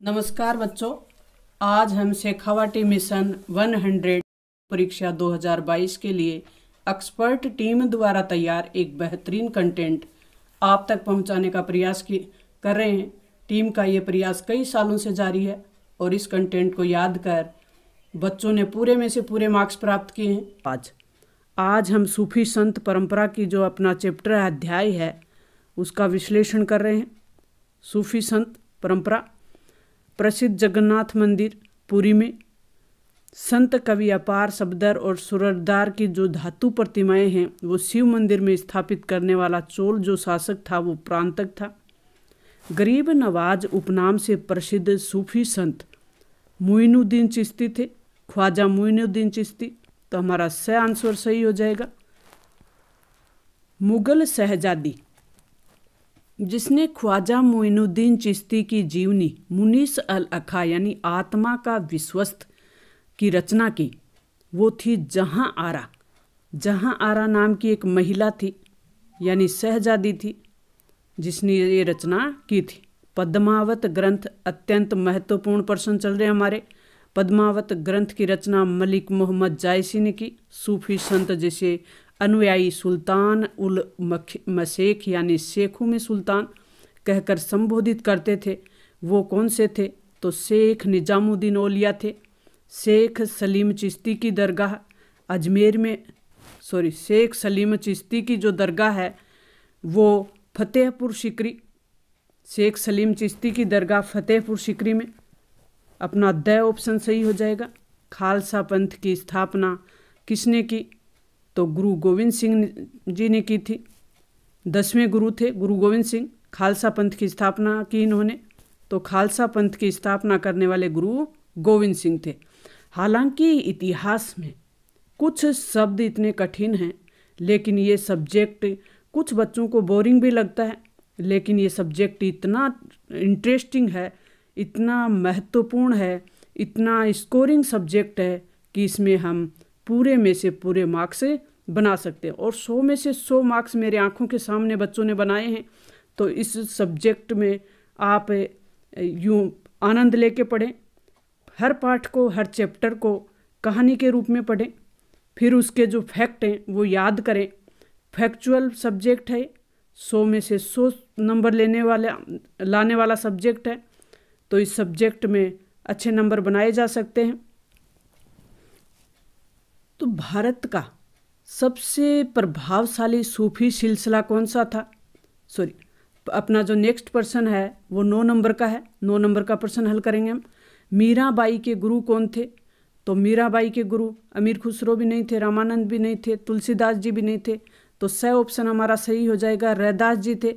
नमस्कार बच्चों, आज हम शेखावाटी मिशन 100 परीक्षा 2022 के लिए एक्सपर्ट टीम द्वारा तैयार एक बेहतरीन कंटेंट आप तक पहुंचाने का प्रयास कर रहे हैं। टीम का ये प्रयास कई सालों से जारी है और इस कंटेंट को याद कर बच्चों ने पूरे में से पूरे मार्क्स प्राप्त किए हैं। आज हम सूफी संत परंपरा की जो अपना चैप्टर अध्याय है उसका विश्लेषण कर रहे हैं। सूफी संत परंपरा, प्रसिद्ध जगन्नाथ मंदिर पुरी में संत कवि अपार सफदर और सुरदार की जो धातु प्रतिमाएं हैं वो शिव मंदिर में स्थापित करने वाला चोल जो शासक था वो प्रांतक था। गरीब नवाज उपनाम से प्रसिद्ध सूफी संत मोइनुद्दीन चिश्ती थे, ख्वाजा मोइनुद्दीन चिश्ती। तो हमारा स आंसर सही हो जाएगा। मुगल शहजादी जिसने ख्वाजा मोइनुद्दीन चिश्ती की जीवनी मुनीस अल अखा यानी आत्मा का विश्वस्त की रचना की वो थी जहां आरा। जहां आरा नाम की एक महिला थी यानी शहजादी थी जिसने ये रचना की थी। पद्मावत ग्रंथ अत्यंत महत्वपूर्ण प्रश्न चल रहे हमारे। पद्मावत ग्रंथ की रचना मलिक मोहम्मद जायसी ने की। सूफी संत जैसे अनुयायी सुल्तान उल मशेख यानी शेखों में सुल्तान कहकर संबोधित करते थे वो कौन से थे? तो शेख निजामुद्दीन औलिया थे। शेख सलीम चिश्ती की दरगाह अजमेर में शेख सलीम चिश्ती की जो दरगाह है वो फतेहपुर सिकरी। शेख सलीम चिश्ती की दरगाह फतेहपुर सिकरी में। अपना द ऑप्शन सही हो जाएगा। खालसा पंथ की स्थापना किसने की? तो गुरु गोविंद सिंह जी ने की थी। 10वें गुरु थे गुरु गोविंद सिंह। खालसा पंथ की स्थापना की इन्होंने। तो खालसा पंथ की स्थापना करने वाले गुरु गोविंद सिंह थे। हालांकि इतिहास में कुछ शब्द इतने कठिन हैं लेकिन ये सब्जेक्ट कुछ बच्चों को बोरिंग भी लगता है, लेकिन ये सब्जेक्ट इतना इंटरेस्टिंग है, इतना महत्वपूर्ण है, इतना स्कोरिंग सब्जेक्ट है कि इसमें हम पूरे में से पूरे मार्क्स बना सकते हैं। और 100 में से 100 मार्क्स मेरे आंखों के सामने बच्चों ने बनाए हैं। तो इस सब्जेक्ट में आप यूँ आनंद लेके पढ़ें। हर पाठ को, हर चैप्टर को कहानी के रूप में पढ़ें। फिर उसके जो फैक्ट हैं वो याद करें। फैक्चुअल सब्जेक्ट है, 100 में से 100 नंबर लाने वाला सब्जेक्ट है। तो इस सब्जेक्ट में अच्छे नंबर बनाए जा सकते हैं। तो भारत का सबसे प्रभावशाली सूफी सिलसिला कौन सा था? अपना जो नेक्स्ट प्रश्न है वो 9 नंबर का है। 9 नंबर का प्रश्न हल करेंगे हम। मीराबाई के गुरु कौन थे? तो मीराबाई के गुरु अमीर खुसरो भी नहीं थे, रामानंद भी नहीं थे, तुलसीदास जी भी नहीं थे। तो स ऑप्शन हमारा सही हो जाएगा। रैदास जी थे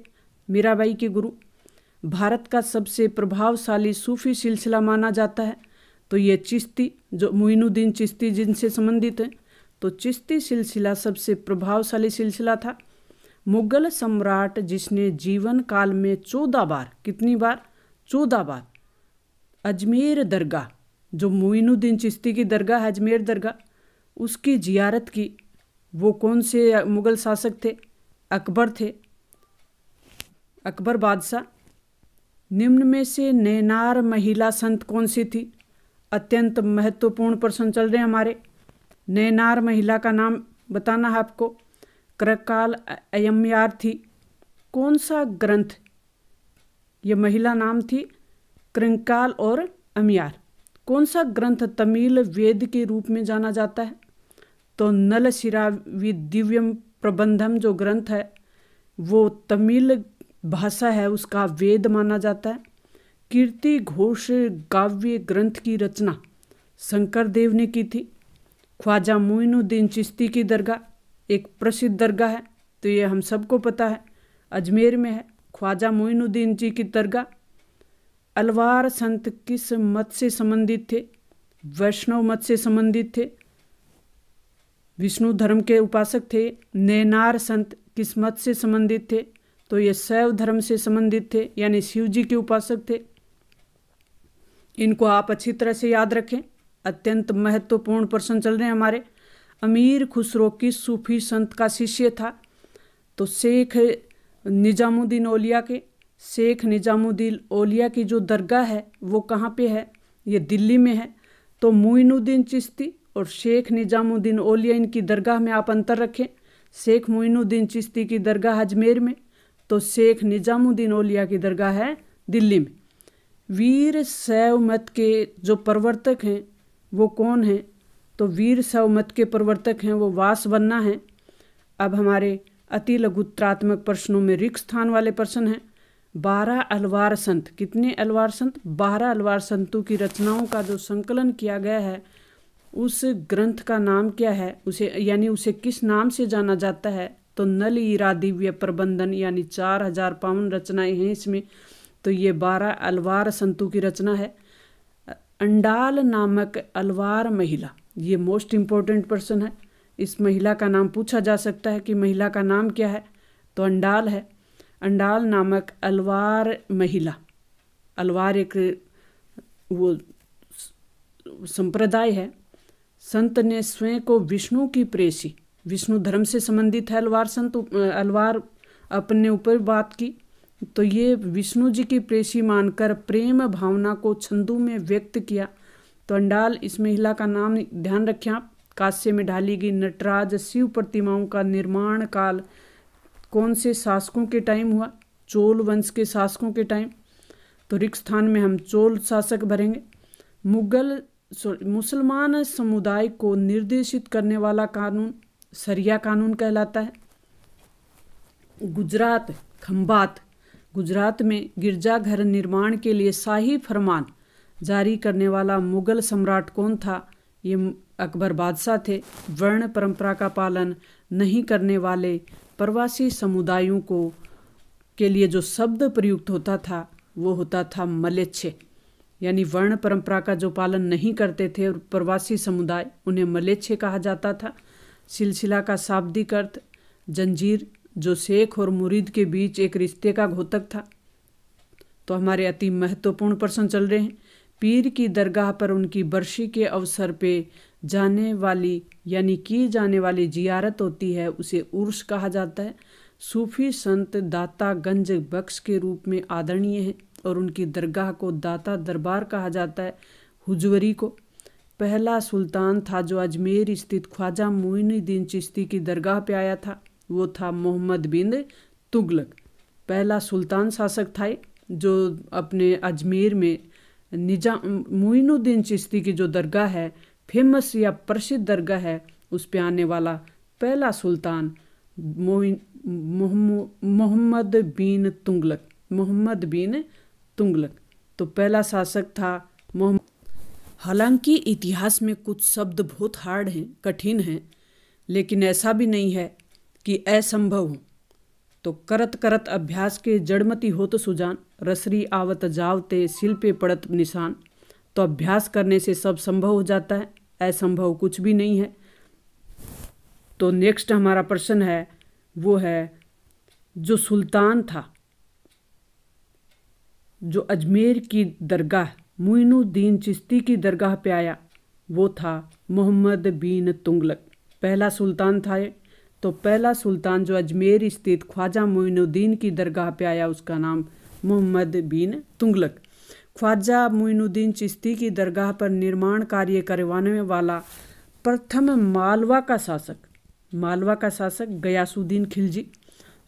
मीराबाई के गुरु। भारत का सबसे प्रभावशाली सूफी सिलसिला माना जाता है तो ये चिश्ती जो मोइनुद्दीन चिश्ती जिनसे संबंधित है। तो चिश्ती सिलसिला सबसे प्रभावशाली सिलसिला था। मुगल सम्राट जिसने जीवन काल में 14 बार, कितनी बार? 14 बार अजमेर दरगाह जो मोइनुद्दीन चिश्ती की दरगाह है अजमेर दरगाह उसकी जियारत की वो कौन से मुगल शासक थे? अकबर थे, अकबर बादशाह। निम्न में से नैनार महिला संत कौन सी थी? अत्यंत महत्वपूर्ण प्रश्न चल रहे हैं हमारे। नैनार महिला का नाम बताना है आपको। कृकाल अयम्यार थी। कौन सा ग्रंथ? ये महिला नाम थी कृकाल और अम्यार। कौन सा ग्रंथ तमिल वेद के रूप में जाना जाता है? तो नलशिरा दिव्यम प्रबंधम जो ग्रंथ है वो तमिल भाषा है उसका वेद माना जाता है। कीर्ति घोष काव्य ग्रंथ की रचना शंकर देव ने की थी। ख्वाजा मोइनुद्दीन चिश्ती की दरगाह एक प्रसिद्ध दरगाह है तो ये हम सबको पता है, अजमेर में है ख्वाजा मोइनुद्दीन जी की दरगाह। अलवार संत किस मत से संबंधित थे? वैष्णव मत से संबंधित थे, विष्णु धर्म के उपासक थे। नैनार संत किस मत से संबंधित थे? तो ये शैव धर्म से संबंधित थे यानी शिव जी के उपासक थे। इनको आप अच्छी तरह से याद रखें। अत्यंत महत्वपूर्ण प्रश्न चल रहे हैं हमारे। अमीर खुसरो किस सूफी संत का शिष्य था? तो शेख निजामुद्दीन औलिया के। शेख निजामुद्दीन औलिया की जो दरगाह है वो कहाँ पे है? ये दिल्ली में है। तो मोइनुद्दीन चिश्ती और शेख निजामुद्दीन औलिया, इनकी दरगाह में आप अंतर रखें। शेख मोइनुद्दीन चिश्ती की दरगाह अजमेर में, तो शेख निजामुद्दीन औलिया की दरगाह है दिल्ली में। वीर शैव मत के जो प्रवर्तक हैं वो कौन हैं? तो वीर शैव मत के प्रवर्तक हैं वो वासवन्ना हैं। अब हमारे अति लघुत्रात्मक प्रश्नों में रिक्त स्थान वाले प्रश्न हैं। 12 अलवार संत, कितने अलवार संत? 12 अलवार संतों की रचनाओं का जो संकलन किया गया है उस ग्रंथ का नाम क्या है? उसे किस नाम से जाना जाता है? तो नल ईरा दिव्य प्रबंधन, यानी 4052 रचनाएं हैं इसमें। तो ये 12 अलवार संतों की रचना है। अंडाल नामक अलवार महिला, ये मोस्ट इम्पोर्टेंट पर्सन है। इस महिला का नाम पूछा जा सकता है कि महिला का नाम क्या है? तो अंडाल है। अंडाल नामक अलवार महिला, अलवार एक वो संप्रदाय है। संत ने स्वयं को विष्णु की प्रेसी, विष्णु धर्म से संबंधित है अलवार संत, अलवार अपने ऊपर बात की। तो ये विष्णु जी की प्रेसी मानकर प्रेम भावना को छंदों में व्यक्त किया। तो अंडाल, इस महिला का नाम ध्यान रखें आप। कांस्य में ढाली गई नटराज शिव प्रतिमाओं का निर्माण काल कौन से शासकों के टाइम हुआ? चोल वंश के शासकों के टाइम। तो रिक्त स्थान में हम चोल शासक भरेंगे। मुसलमान समुदाय को निर्देशित करने वाला कानून शरिया कानून कहलाता है। गुजरात, खंबात, गुजरात में गिरजाघर निर्माण के लिए शाही फरमान जारी करने वाला मुगल सम्राट कौन था? ये अकबर बादशाह थे। वर्ण परंपरा का पालन नहीं करने वाले प्रवासी समुदायों के लिए जो शब्द प्रयुक्त होता था वो होता था मलेच्छे, यानी वर्ण परंपरा का जो पालन नहीं करते थे और प्रवासी समुदाय, उन्हें मलेच्छे कहा जाता था। सिलसिला का शाब्दिक अर्थ जंजीर, जो शेख और मुरीद के बीच एक रिश्ते का घोतक था। तो हमारे अति महत्वपूर्ण प्रश्न चल रहे हैं। पीर की दरगाह पर उनकी बरसी के अवसर पे जाने वाली यानी की जाने वाली जियारत होती है, उसे उर्स कहा जाता है। सूफी संत दाता गंज बख्श के रूप में आदरणीय है और उनकी दरगाह को दाता दरबार कहा जाता है। हुजवरी को पहला सुल्तान था जो अजमेर स्थित ख्वाजा मोइनुद्दीन चिश्ती की दरगाह पे आया था, वो था मोहम्मद बिन तुगलक। पहला सुल्तान शासक था जो अपने अजमेर में मोइनुद्दीन चिश्ती की जो दरगाह है, फेमस या प्रसिद्ध दरगाह है, उस पे आने वाला पहला सुल्तान मोहम्मद बिन तुगलक, मोहम्मद बिन तुगलक। तो पहला शासक था मोहम्मद। हालांकि इतिहास में कुछ शब्द बहुत हार्ड हैं, कठिन हैं, लेकिन ऐसा भी नहीं है कि असंभव हो। तो करत करत अभ्यास के जड़मती होत सुजान, रसरी आवत जावते शिल्पे पड़त निशान। तो अभ्यास करने से सब संभव हो जाता है, असंभव कुछ भी नहीं है। तो नेक्स्ट हमारा प्रश्न है, वो है जो सुल्तान था जो अजमेर की दरगाह मोइनुद्दीन चिश्ती की दरगाह पे आया, वो था मोहम्मद बिन तुगलक। पहला सुल्तान था ये। तो पहला सुल्तान जो अजमेर स्थित ख्वाजा मोइनुद्दीन की दरगाह पे आया, उसका नाम मोहम्मद बिन तुगलक। ख्वाजा मोइनुद्दीन चिश्ती की दरगाह पर निर्माण कार्य करवाने वाला प्रथम मालवा का शासक गयासुद्दीन खिलजी।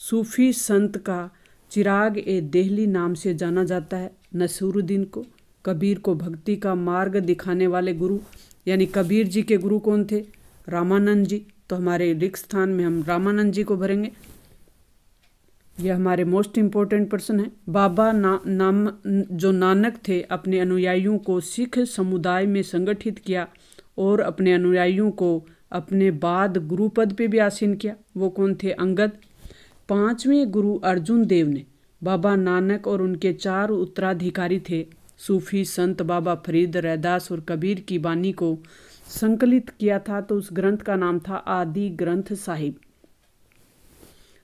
सूफी संत का चिराग ए देहली नाम से जाना जाता है। नसीरुद्दीन को, कबीर को भक्ति का मार्ग दिखाने वाले गुरु, यानी कबीर जी के गुरु कौन थे? रामानंद जी। तो हमारे रिक्त स्थान में हम रामानंद जी को भरेंगे। यह हमारे मोस्ट इम्पोर्टेंट पर्सन है। बाबा जो नानक थे, अपने अनुयायियों को सिख समुदाय में संगठित किया और अपने अनुयायियों को अपने बाद गुरु पद पे भी आसीन किया। वो कौन थे? अंगद। 5वें गुरु अर्जुन देव ने बाबा नानक और उनके 4 उत्तराधिकारी थे सूफी संत बाबा फरीद, रैदास और कबीर की बानी को संकलित किया था। तो उस ग्रंथ का नाम था आदि ग्रंथ साहिब।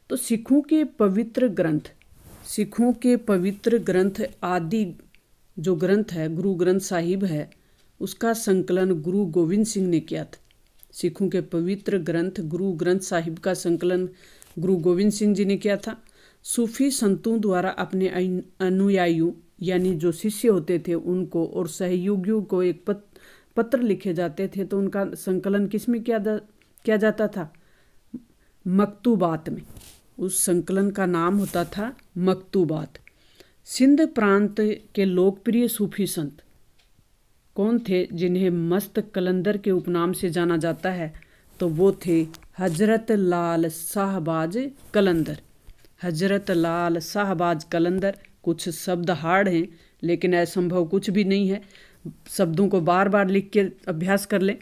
तो सिखों के पवित्र ग्रंथ आदि जो ग्रंथ है, गुरु ग्रंथ साहिब है, उसका संकलन गुरु गोविंद सिंह ने किया था। सिखों के पवित्र ग्रंथ गुरु ग्रंथ साहिब का संकलन गुरु गोविंद सिंह जी ने किया था। सूफी संतों द्वारा अपने अनुयायियों यानी जो शिष्य होते थे उनको और सहयोगियों को एक पत्र लिखे जाते थे, तो उनका संकलन किस में किया जाता था? मकतूबात में। उस संकलन का नाम होता था मकतूबात। सिंध प्रांत के लोकप्रिय सूफी संत कौन थे जिन्हें मस्त कलंदर के उपनाम से जाना जाता है? तो वो थे हजरत लाल शाहबाज कलंदर। हजरत लाल शाहबाज कलंदर। कुछ शब्द हार्ड हैं लेकिन असंभव कुछ भी नहीं है, शब्दों को बार बार लिख के अभ्यास कर लें।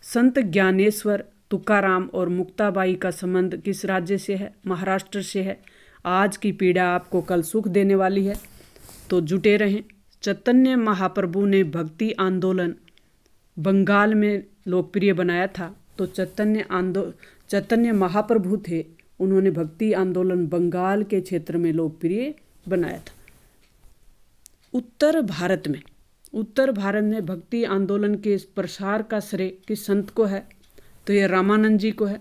संत ज्ञानेश्वर, तुकाराम और मुक्ताबाई का संबंध किस राज्य से है? महाराष्ट्र से है। आज की पीड़ा आपको कल सुख देने वाली है, तो जुटे रहें। चैतन्य महाप्रभु ने भक्ति आंदोलन बंगाल में लोकप्रिय बनाया था, तो चैतन्य महाप्रभु थे, उन्होंने भक्ति आंदोलन बंगाल के क्षेत्र में लोकप्रिय बनाया था। उत्तर भारत में भक्ति आंदोलन के प्रसार का श्रेय किस संत को है? तो ये रामानंद जी को है।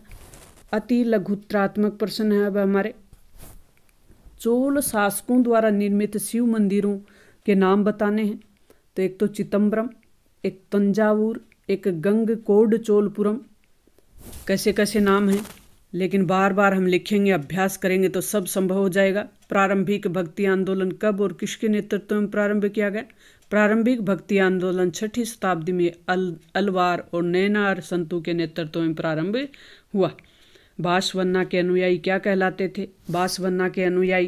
अति लघुत्रात्मक प्रश्न है अब हमारे। चोल शासकों द्वारा निर्मित शिव मंदिरों के नाम बताने हैं। तो एक तो चिदम्बरम, एक तंजावुर, एक गंगकोडचोलपुरम। कैसे कैसे नाम हैं, लेकिन बार बार हम लिखेंगे, अभ्यास करेंगे तो सब संभव हो जाएगा। प्रारंभिक भक्ति आंदोलन कब और किसके नेतृत्व में प्रारंभ किया गया? प्रारंभिक भक्ति आंदोलन 6वीं शताब्दी में अलवार और नैनार संतों के नेतृत्व में प्रारंभ हुआ। बासवन्ना के अनुयायी क्या कहलाते थे? बासवन्ना के अनुयायी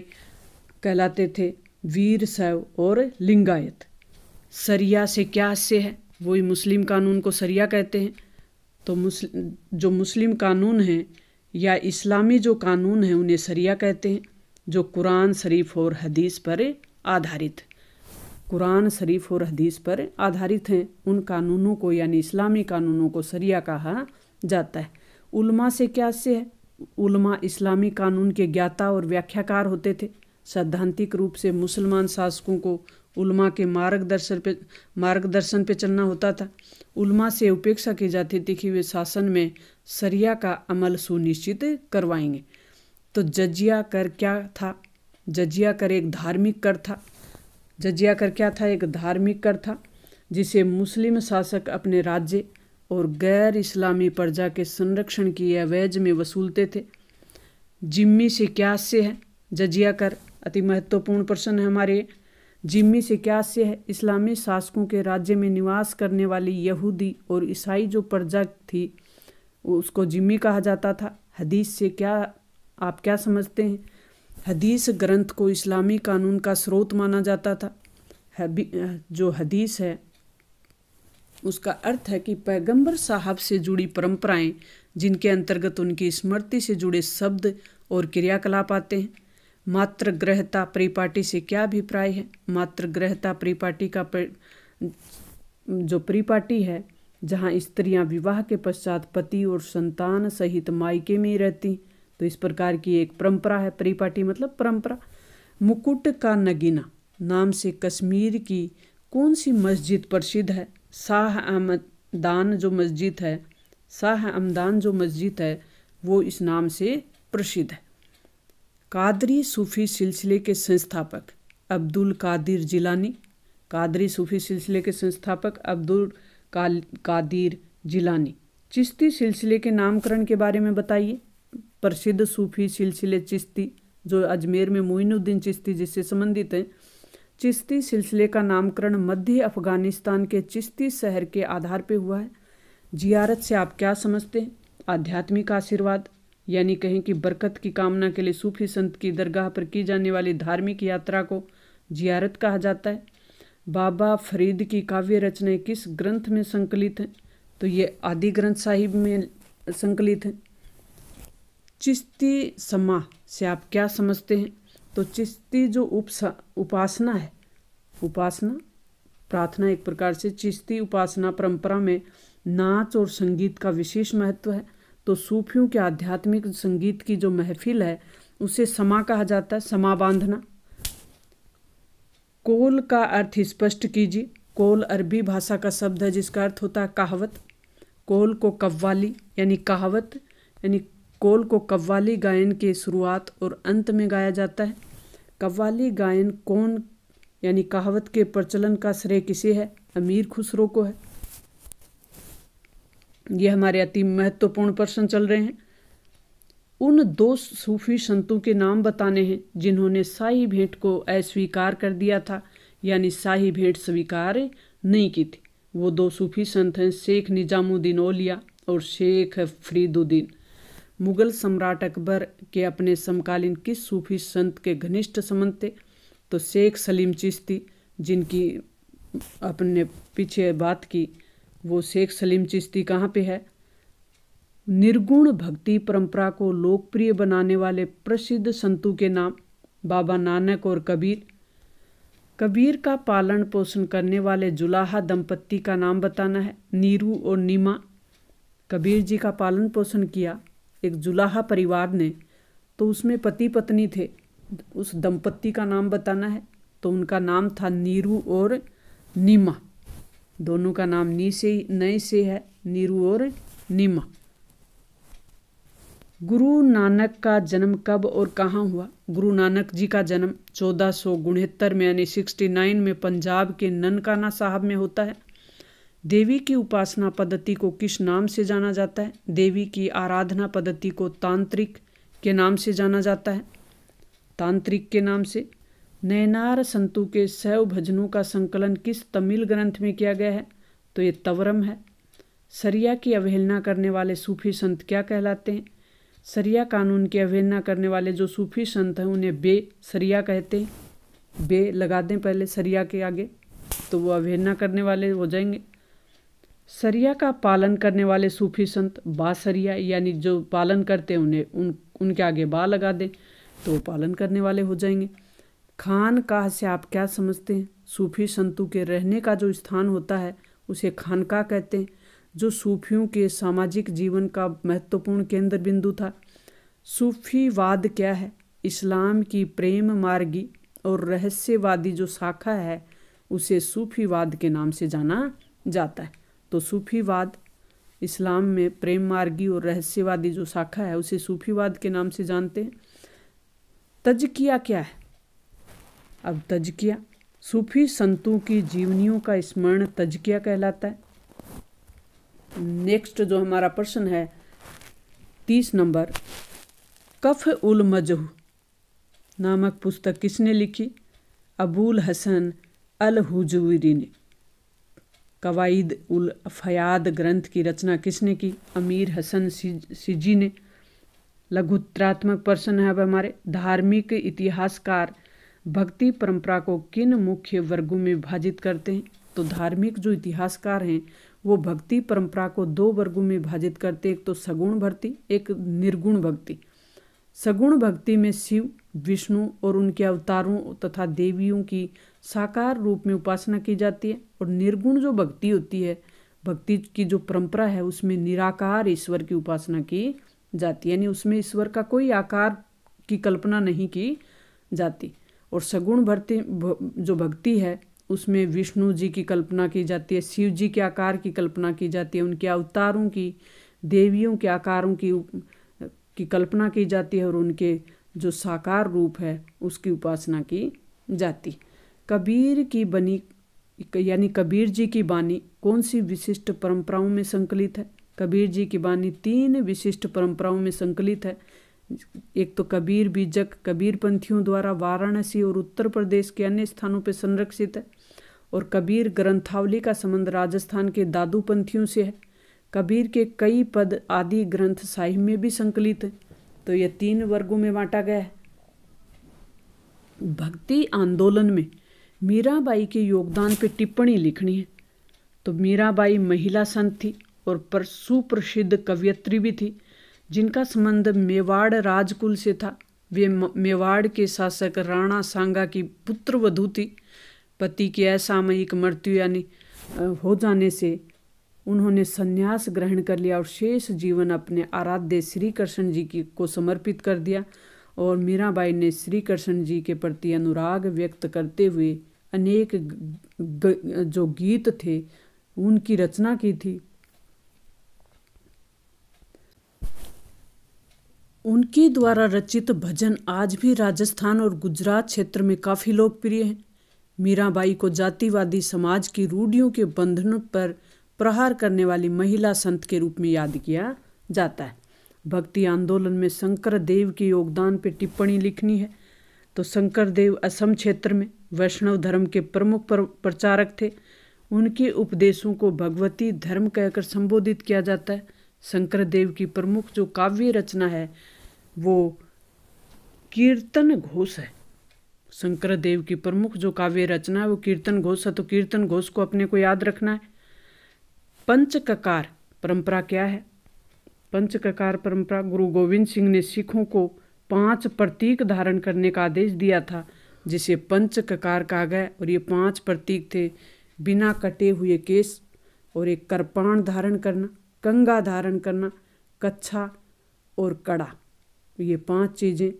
कहलाते थे वीर शैव और लिंगायत। सरिया से क्या आशय है? वही मुस्लिम कानून को सरिया कहते हैं। तो जो मुस्लिम कानून हैं या इस्लामी जो कानून हैं उन्हें सरिया कहते हैं, जो कुरान शरीफ और हदीस पर आधारित हैं। उन कानूनों को यानी इस्लामी कानूनों को सरिया कहा जाता है। उलमा से क्या आशय है? उलमा इस्लामी कानून के ज्ञाता और व्याख्याकार होते थे। सैद्धांतिक रूप से मुसलमान शासकों को उलमा के मार्गदर्शन पे चलना होता था। उलमा से उपेक्षा की जाती थी कि वे शासन में सरिया का अमल सुनिश्चित करवाएंगे। तो जजिया कर क्या था? जजिया कर एक धार्मिक कर था। एक धार्मिक कर था जिसे मुस्लिम शासक अपने राज्य और गैर इस्लामी प्रजा के संरक्षण की एवज में वसूलते थे। जिम्मी से क्या आशय है? जजिया कर अति महत्वपूर्ण प्रश्न है हमारे। जिम्मी से क्या आशय है? इस्लामी शासकों के राज्य में निवास करने वाली यहूदी और ईसाई जो प्रजा थी उसको जिम्मी कहा जाता था। हदीस से आप क्या समझते हैं? हदीस ग्रंथ को इस्लामी कानून का स्रोत माना जाता था। जो हदीस है उसका अर्थ है कि पैगंबर साहब से जुड़ी परंपराएं जिनके अंतर्गत उनकी स्मृति से जुड़े शब्द और क्रियाकलाप आते हैं। मातृग्रहता परिपाटी से क्या अभिप्राय है? मातृग्रहता परिपाटी का जो परिपाटी है जहाँ स्त्रियां विवाह के पश्चात पति और संतान सहित मायके में ही रहती, तो इस प्रकार की एक परंपरा है। परिपाटी मतलब परंपरा। मुकुट का नगीना नाम से कश्मीर की कौन सी मस्जिद प्रसिद्ध है? शाह हमदान जो मस्जिद है वो इस नाम से प्रसिद्ध है। कादरी सूफी सिलसिले के संस्थापक अब्दुल कादिर जिलानी। कादरी सूफी सिलसिले के संस्थापक अब्दुल कादिर जिलानी। चिश्ती सिलसिले के नामकरण के बारे में बताइए। प्रसिद्ध सूफी सिलसिले चिश्ती जो अजमेर में मोइनुद्दीन चिश्ती जिससे संबंधित है। चिश्ती सिलसिले का नामकरण मध्य अफगानिस्तान के चिश्ती शहर के आधार पर हुआ है। जियारत से आप क्या समझते हैं? आध्यात्मिक आशीर्वाद, यानी कहें कि बरकत की कामना के लिए सूफी संत की दरगाह पर की जाने वाली धार्मिक यात्रा को जियारत कहा जाता है। बाबा फरीद की काव्य रचनाएं किस ग्रंथ में संकलित हैं? तो ये आदि ग्रंथ साहिब में संकलित हैं। चिश्ती समाह से आप क्या समझते हैं? तो चिश्ती जो उपासना है, प्रार्थना एक प्रकार से, चिश्ती उपासना परंपरा में नाच और संगीत का विशेष महत्व है। तो सूफियों के आध्यात्मिक संगीत की जो महफिल है उसे समा कहा जाता है, समा बांधना। कोल का अर्थ स्पष्ट कीजिए। कोल अरबी भाषा का शब्द है जिसका अर्थ होता है कहावत। कोल को कव्वाली यानी कहावत यानी कौल को कव्वाली गायन के शुरुआत और अंत में गाया जाता है। कव्वाली गायन कौन यानी कहावत के प्रचलन का श्रेय किसे है? अमीर खुसरो को है। ये हमारे अति महत्वपूर्ण प्रश्न चल रहे हैं। उन 2 सूफी संतों के नाम बताने हैं जिन्होंने शाही भेंट को अस्वीकार कर दिया था, यानी शाही भेंट स्वीकार नहीं की थी। वो 2 सूफी संत हैं, शेख निजामुद्दीन औलिया और शेख फरीदुद्दीन। मुगल सम्राट अकबर के अपने समकालीन किस सूफी संत के घनिष्ठ संबंध थे? तो शेख सलीम चिश्ती, जिनकी अपने पीछे बात की, वो शेख सलीम चिश्ती कहाँ पे है? निर्गुण भक्ति परंपरा को लोकप्रिय बनाने वाले प्रसिद्ध संतों के नाम बाबा नानक और कबीर। कबीर का पालन पोषण करने वाले जुलाहा दंपत्ति का नाम बताना है। नीरू और नीमा। कबीर जी का पालन पोषण किया एक जुलाहा परिवार ने, तो उसमें पति पत्नी थे। उस दंपत्ति का नाम बताना है, तो उनका नाम था नीरू और नीमा। दोनों का नाम नए से है, नीरू और नीमा। गुरु नानक का जन्म कब और कहाँ हुआ? गुरु नानक जी का जन्म 1469 में यानी 69 में पंजाब के ननकाना साहब में होता है। देवी की उपासना पद्धति को किस नाम से जाना जाता है? देवी की आराधना पद्धति को तांत्रिक के नाम से जाना जाता है। तांत्रिक के नाम से। नयनार संतों के शैव भजनों का संकलन किस तमिल ग्रंथ में किया गया है? तो ये तवरम है। शरिया की अवहेलना करने वाले सूफी संत क्या कहलाते हैं? शरिया कानून की अवहेलना करने वाले जो सूफी संत हैं उन्हें बेशरिया कहते हैं। बे लगा दें पहले शरिया के आगे, तो वो अवहेलना करने वाले हो जाएंगे। शरिया का पालन करने वाले सूफी संत बाशरिया, यानी जो पालन करते हैं उन्हें उनके आगे बा लगा दें तो वो पालन करने वाले हो जाएंगे। खानकाह से आप क्या समझते हैं? सूफी संतों के रहने का जो स्थान होता है उसे खानकाह कहते हैं, जो सूफियों के सामाजिक जीवन का महत्वपूर्ण केंद्र बिंदु था। सूफीवाद क्या है? इस्लाम की प्रेम मार्गी और रहस्यवादी जो शाखा है उसे सूफीवाद के नाम से जाना जाता है। तो सूफीवाद इस्लाम में प्रेम मार्गी और रहस्यवादी जो शाखा है उसे सूफीवाद के नाम से जानते हैं। तज़किया क्या है? अब तज़किया सूफी संतों की जीवनियों का स्मरण तज़किया कहलाता है। नेक्स्ट जो हमारा प्रश्न है 30 नंबर, कफ उल मजह नामक पुस्तक किसने लिखी? अबुल हसन अल हुजूरी ने। कवाइद उल फयाद ग्रंथ की रचना किसने की? अमीर हसन सिजी ने। लघुत्रात्मक प्रश्न है अब हमारे, धार्मिक इतिहासकार भक्ति परंपरा को किन मुख्य वर्गों में विभाजित करते हैं? तो धार्मिक जो इतिहासकार हैं वो भक्ति परंपरा को 2 वर्गों में विभाजित करते हैं, एक तो सगुण भक्ति, एक निर्गुण भक्ति। सगुण भक्ति में शिव, विष्णु और उनके अवतारों तथा देवियों की साकार रूप में उपासना की जाती है। और निर्गुण जो भक्ति होती है, भक्ति की जो परंपरा है उसमें निराकार ईश्वर की उपासना की जाती है, यानी उसमें ईश्वर का कोई आकार की कल्पना नहीं की जाती। और सगुण भक्ति जो भक्ति है उसमें विष्णु जी की कल्पना की जाती है, शिव जी के आकार की कल्पना की जाती है, उनके अवतारों की, देवियों के आकारों की कल्पना की जाती है और उनके जो साकार रूप है उसकी उपासना की जाती। कबीर की बनी यानी कबीर जी की बानी कौन सी विशिष्ट परंपराओं में संकलित है? कबीर जी की बानी 3 विशिष्ट परंपराओं में संकलित है। एक तो कबीर बीजक कबीर पंथियों द्वारा वाराणसी और उत्तर प्रदेश के अन्य स्थानों पर संरक्षित है। और कबीर ग्रंथावली का संबंध राजस्थान के दादू पंथियों से है। कबीर के कई पद आदि ग्रंथ साहिब में भी संकलित है। तो यह 3 वर्गों में बांटा गया है। भक्ति आंदोलन में मीराबाई के योगदान पर टिप्पणी लिखनी है। तो मीराबाई महिला संत थी और सुप्रसिद्ध कवयित्री भी थी, जिनका संबंध मेवाड़ राजकुल से था। वे मेवाड़ के शासक राणा सांगा की पुत्र वधू थी। पति की असामयिक मृत्यु यानी हो जाने से उन्होंने संन्यास ग्रहण कर लिया और शेष जीवन अपने आराध्य श्री कृष्ण जी को समर्पित कर दिया। और मीराबाई ने श्री कृष्ण जी के प्रति अनुराग व्यक्त करते हुए अनेक जो गीत थे उनकी रचना की थी। उनके द्वारा रचित भजन आज भी राजस्थान और गुजरात क्षेत्र में काफ़ी लोकप्रिय हैं। मीराबाई को जातिवादी समाज की रूढ़ियों के बंधन पर प्रहार करने वाली महिला संत के रूप में याद किया जाता है। भक्ति आंदोलन में शंकर देव के योगदान पर टिप्पणी लिखनी है तो शंकर देव असम क्षेत्र में वैष्णव धर्म के प्रमुख प्रचारक थे। उनके उपदेशों को भगवती धर्म कहकर संबोधित किया जाता है। शंकर देव की प्रमुख जो काव्य रचना है वो कीर्तन घोष है। शंकर देव की प्रमुख जो काव्य रचना है वो कीर्तन घोष है। तो कीर्तन घोष को अपने को याद रखना है। पंचककार परंपरा क्या है? पंचककार परंपरा गुरु गोविंद सिंह ने सिखों को 5 प्रतीक धारण करने का आदेश दिया था, जिसे पंचककार कहा गया। और ये 5 प्रतीक थे: बिना कटे हुए केस और एक कृपाण धारण करना, कंगा धारण करना, कच्छा और कड़ा। ये 5 चीज़ें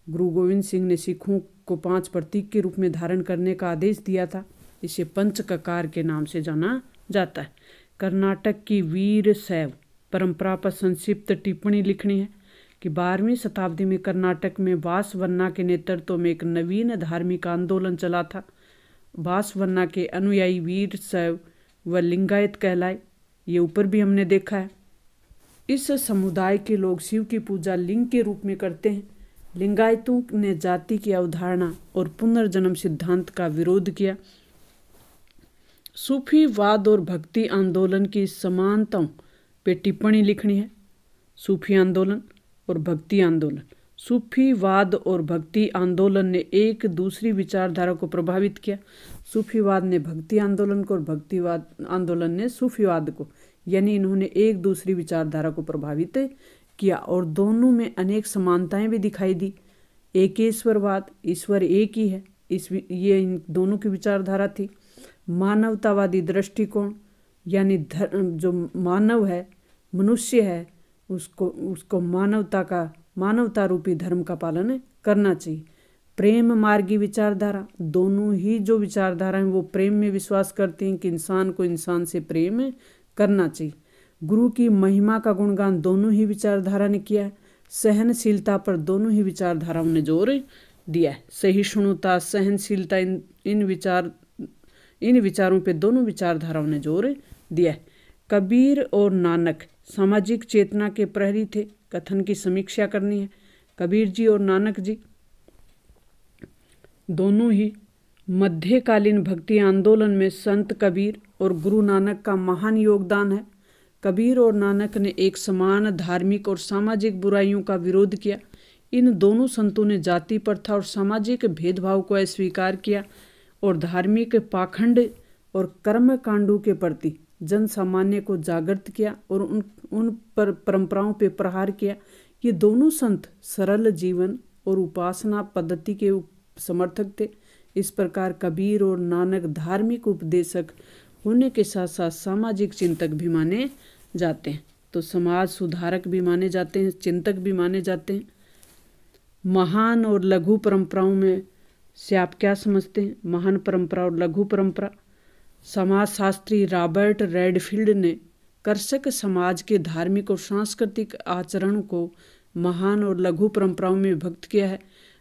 गुरु गोविंद सिंह ने सिखों को 5 प्रतीक के रूप में धारण करने का आदेश दिया था। इसे पंचककार के नाम से जाना जाता है। कर्नाटक की वीर शैव परंपरा पर संक्षिप्त टिप्पणी लिखनी है कि 12वीं शताब्दी में कर्नाटक में बासवन्ना के नेतृत्व में एक नवीन धार्मिक आंदोलन चला था। बासवन्ना के अनुयायी वीर शैव व लिंगायत कहलाए। ये ऊपर भी हमने देखा है। इस समुदाय के लोग शिव की पूजा लिंग के रूप में करते हैं। लिंगायतों ने जाति की अवधारणा और पुनर्जन्म सिद्धांत का विरोध किया। सूफीवाद और भक्ति आंदोलन की समानताओं पे टिप्पणी लिखनी है। सूफी आंदोलन और भक्ति आंदोलन। सूफीवाद और भक्ति आंदोलन ने एक दूसरी विचारधारा को प्रभावित किया। सूफीवाद ने भक्ति आंदोलन को और भक्तिवाद आंदोलन ने सूफीवाद को, यानी इन्होंने एक दूसरी विचारधारा को प्रभावित किया और दोनों में अनेक समानताएं भी दिखाई दी। एकेश्वरवाद, ईश्वर एक ही है, ये इन दोनों की विचारधारा थी। मानवतावादी दृष्टिकोण, यानी जो मानव है, मनुष्य है, उसको मानवता रूपी धर्म का पालन करना चाहिए। प्रेम मार्गी विचारधारा, दोनों ही जो विचारधारा हैं वो प्रेम में विश्वास करती हैं कि इंसान को इंसान से प्रेम करना चाहिए। गुरु की महिमा का गुणगान दोनों ही विचारधारा ने किया है। सहनशीलता पर दोनों ही विचारधाराओं ने जोर दिया है। सहिष्णुता, सहनशीलता, इन विचारों पे दोनों विचारधाराओं ने जोर दिया है। कबीर और नानक सामाजिक चेतना के प्रहरी थे। कथन की समीक्षा करनी है। कबीर जी और नानक जी दोनों ही मध्यकालीन भक्ति आंदोलन में संत कबीर और गुरु नानक का महान योगदान है। कबीर और नानक ने एक समान धार्मिक और सामाजिक बुराइयों का विरोध किया। इन दोनों संतों ने जाति प्रथा और सामाजिक भेदभाव को अस्वीकार किया और धार्मिक पाखंड और कर्म कांडों के प्रति जन सामान्य को जागृत किया और उन पर परंपराओं पर प्रहार किया। ये दोनों संत सरल जीवन और उपासना पद्धति के समर्थक थे। इस प्रकार कबीर और नानक धार्मिक उपदेशक होने के साथ साथ सामाजिक चिंतक भी माने जाते हैं। तो समाज सुधारक भी माने जाते हैं, चिंतक भी माने जाते हैं। महान और लघु परंपराओं में से आप क्या समझते हैं? महान परंपरा और लघु परंपरा। समाजशास्त्री रॉबर्ट रेडफील्ड ने कर्षक समाज के धार्मिक और सांस्कृतिक आचरण को महान और लघु परंपराओं में विभक्त किया है।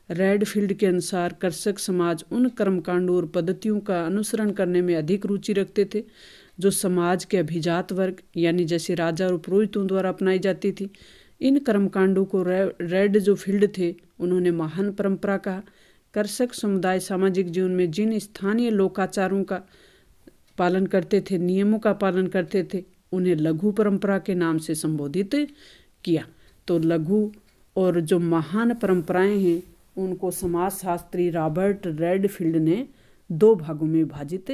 रेडफील्ड के अनुसार कर्षक समाज उन कर्मकांडों और पद्धतियों का अनुसरण करने में अधिक रुचि रखते थे जो समाज के अभिजात वर्ग यानी जैसे राजा और पुरोहितों द्वारा अपनाई जाती थी। इन कर्मकांडों को रेड जो फील्ड थे उन्होंने महान परंपरा कहा। कर्षक समुदाय सामाजिक जीवन में जिन स्थानीय लोकाचारों का पालन करते थे, नियमों का पालन करते थे, उन्हें लघु परंपरा के नाम से संबोधित किया। तो लघु और जो महान परंपराएं हैं उनको समाजशास्त्री रॉबर्ट रेडफील्ड ने 2 भागों में विभाजित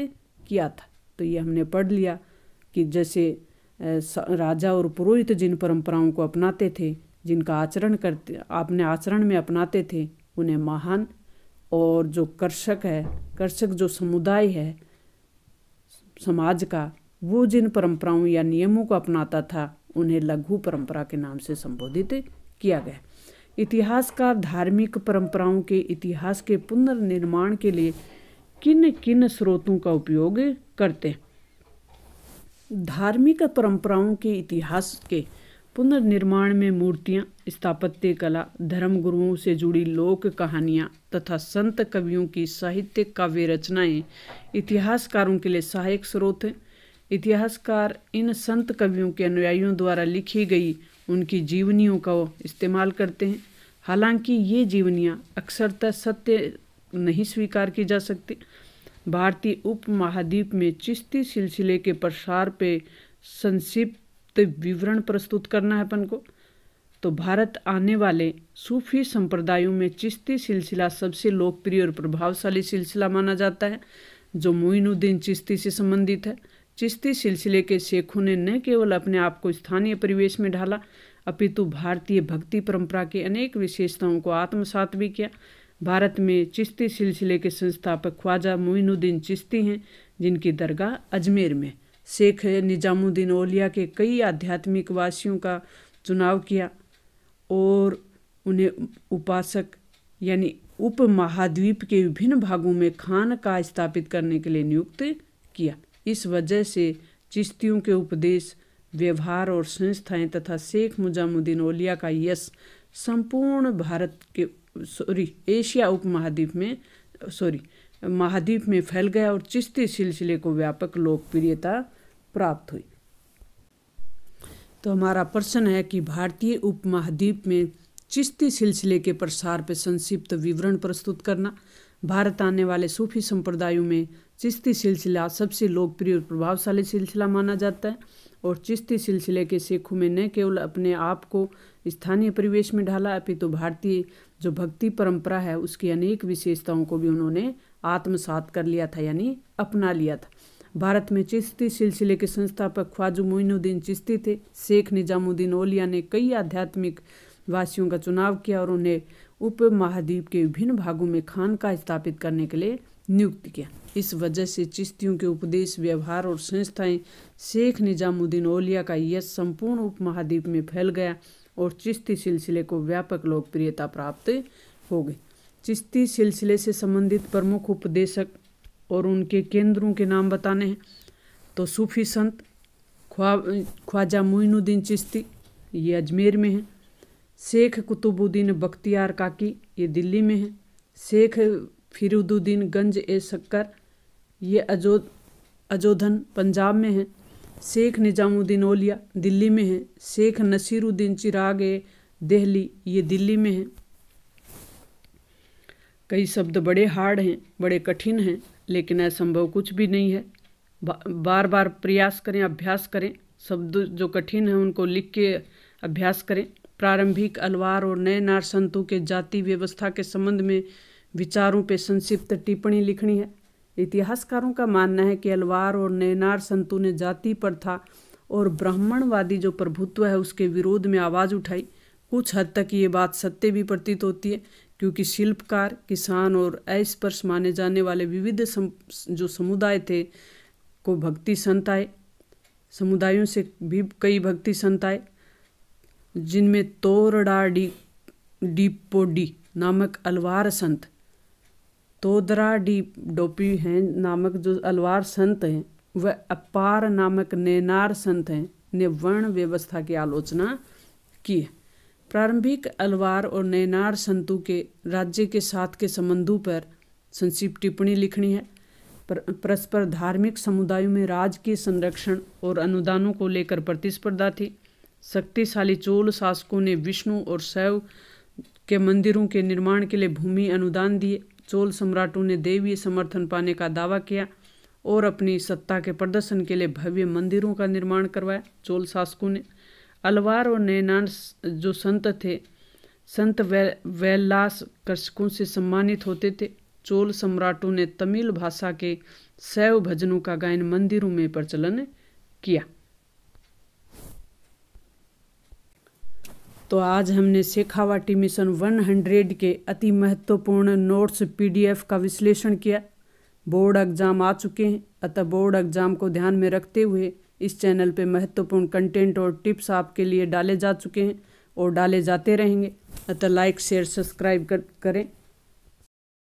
किया था। तो ये हमने पढ़ लिया कि जैसे राजा और पुरोहित जिन परंपराओं को अपनाते थे, जिनका आचरण करते अपने आचरण में अपनाते थे, उन्हें महान, और जो कर्षक जो समुदाय है समाज का, वो जिन परंपराओं या नियमों को अपनाता था उन्हें लघु परंपरा के नाम से संबोधित किया गया। इतिहासकार धार्मिक परंपराओं के इतिहास के पुनर्निर्माण के लिए किन किन स्रोतों का उपयोग करते हैं? धार्मिक परंपराओं के इतिहास के पुनर्निर्माण में मूर्तियाँ, स्थापत्य कला, धर्मगुरुओं से जुड़ी लोक कहानियाँ तथा संत कवियों की साहित्यिक काव्य रचनाएं इतिहासकारों के लिए सहायक स्रोत हैं। इतिहासकार इन संत कवियों के अनुयायियों द्वारा लिखी गई उनकी जीवनियों का इस्तेमाल करते हैं। हालांकि ये जीवनियाँ अक्सरतः सत्य नहीं स्वीकार की जा सकती। भारतीय उपमहाद्वीप में चिश्ती सिलसिले के प्रसार पे संक्षिप्त विवरण प्रस्तुत करना है अपन को। तो भारत आने वाले सूफी संप्रदायों में चिश्ती सिलसिला सबसे लोकप्रिय और प्रभावशाली सिलसिला माना जाता है, जो मोइनुद्दीन चिश्ती से संबंधित है। चिश्ती सिलसिले के शेखों ने न केवल अपने आप को स्थानीय परिवेश में ढाला, अपितु भारतीय भक्ति परंपरा की अनेक विशेषताओं को आत्मसात भी किया। भारत में चिश्ती सिलसिले के संस्थापक ख्वाजा मोइनुद्दीन चिश्ती हैं, जिनकी दरगाह अजमेर में। शेख निजामुद्दीन औलिया के कई आध्यात्मिक वासियों का चुनाव किया और उन्हें उपासक यानी उपमहाद्वीप के विभिन्न भागों में खानकाह स्थापित करने के लिए नियुक्त किया। इस वजह से चिश्तियों के उपदेश, व्यवहार और संस्थाएं तथा शेख निजामुद्दीन औलिया का यश संपूर्ण भारत के एशिया उपमहाद्वीप में महाद्वीप में फैल गया और चिश्ती सिलसिले को व्यापक लोकप्रियता प्राप्त हुई। तो हमारा प्रश्न है कि भारतीय उपमहाद्वीप में चिश्ती सिलसिले के प्रसार पर संक्षिप्त विवरण प्रस्तुत करना। भारत आने वाले सूफी संप्रदायों में चिश्ती सिलसिला सबसे लोकप्रिय और प्रभावशाली सिलसिला माना जाता है और चिश्ती सिलसिले के शेखों में न केवल अपने आप को स्थानीय परिवेश में ढाला, अपितु भारतीय जो भक्ति परंपरा है उसकी अनेक विशेषताओं को भी उन्होंने आत्मसात कर लिया था यानी अपना लिया था। भारत में चिश्ती सिलसिले के संस्थापक ख्वाजा मोइनुद्दीन चिश्ती थे। शेख निजामुद्दीन औलिया ने कई आध्यात्मिक वासियों का चुनाव किया और उन्हें उपमहाद्वीप के विभिन्न भागों में खानकाह स्थापित करने के लिए नियुक्त किया। इस वजह से चिश्तियों के उपदेश, व्यवहार और संस्थाएं शेख निजामुद्दीन औलिया का यश संपूर्ण उपमहाद्वीप में फैल गया और चिश्ती सिलसिले को व्यापक लोकप्रियता प्राप्त हो गई। चिश्ती सिलसिले से संबंधित प्रमुख उपदेशक और उनके केंद्रों के नाम बताने हैं। तो सूफी संत ख्वाजा मोइनुद्दीन चिश्ती, ये अजमेर में है। शेख कुतुबुद्दीन बख्तियार काकी, ये दिल्ली में है। शेख फरीदुद्दीन गंज ए शक्कर, ये अजोधन पंजाब में है। शेख निजामुद्दीन औलिया दिल्ली में है। शेख नसीरुद्दीन चिराग ए दिल्ली, ये दिल्ली में है। कई शब्द बड़े हार्ड हैं, बड़े कठिन हैं, लेकिन असंभव कुछ भी नहीं है। बार बार प्रयास करें, अभ्यास करें। शब्द जो कठिन हैं उनको लिख के अभ्यास करें। प्रारंभिक अलवार और नयनार संतों के जाति व्यवस्था के संबंध में विचारों पर संक्षिप्त टिप्पणी लिखनी है। इतिहासकारों का मानना है कि अलवार और नयनार संतों ने जाति प्रथा और ब्राह्मणवादी जो प्रभुत्व है उसके विरोध में आवाज़ उठाई। कुछ हद तक ये बात सत्य भी प्रतीत होती है, क्योंकि शिल्पकार, किसान और अस्पृश्य माने जाने वाले विविध जो समुदाय थे को भक्ति संत आए। समुदायों से भी कई भक्ति संत आए, जिनमें तोरडा डीपोडी नामक अलवार संत, तोदरा डी डोपी हैं नामक जो अलवार संत हैं, वह अपार नामक नैनार संत हैं, ने वर्ण व्यवस्था की आलोचना की है। प्रारंभिक अलवार और नैनार संतों के राज्य के साथ के संबंधों पर संक्षिप्त टिप्पणी लिखनी है। परस्पर धार्मिक समुदायों में राज के संरक्षण और अनुदानों को लेकर प्रतिस्पर्धा थी। शक्तिशाली चोल शासकों ने विष्णु और शैव के मंदिरों के निर्माण के लिए भूमि अनुदान दिए। चोल सम्राटों ने दैवीय समर्थन पाने का दावा किया और अपनी सत्ता के प्रदर्शन के लिए भव्य मंदिरों का निर्माण करवाया। चोल शासकों ने अलवार और नैनार जो संत थे, संत वैलास कर्षकों से सम्मानित होते थे। चोल सम्राटों ने तमिल भाषा के शैव भजनों का गायन मंदिरों में प्रचलन किया। तो आज हमने शेखावाटी मिशन 100 के अति महत्वपूर्ण नोट्स PDF का विश्लेषण किया। बोर्ड एग्जाम आ चुके हैं, अतः बोर्ड एग्जाम को ध्यान में रखते हुए इस चैनल पे महत्वपूर्ण कंटेंट और टिप्स आपके लिए डाले जा चुके हैं और डाले जाते रहेंगे। अतः लाइक, शेयर, सब्सक्राइब करें।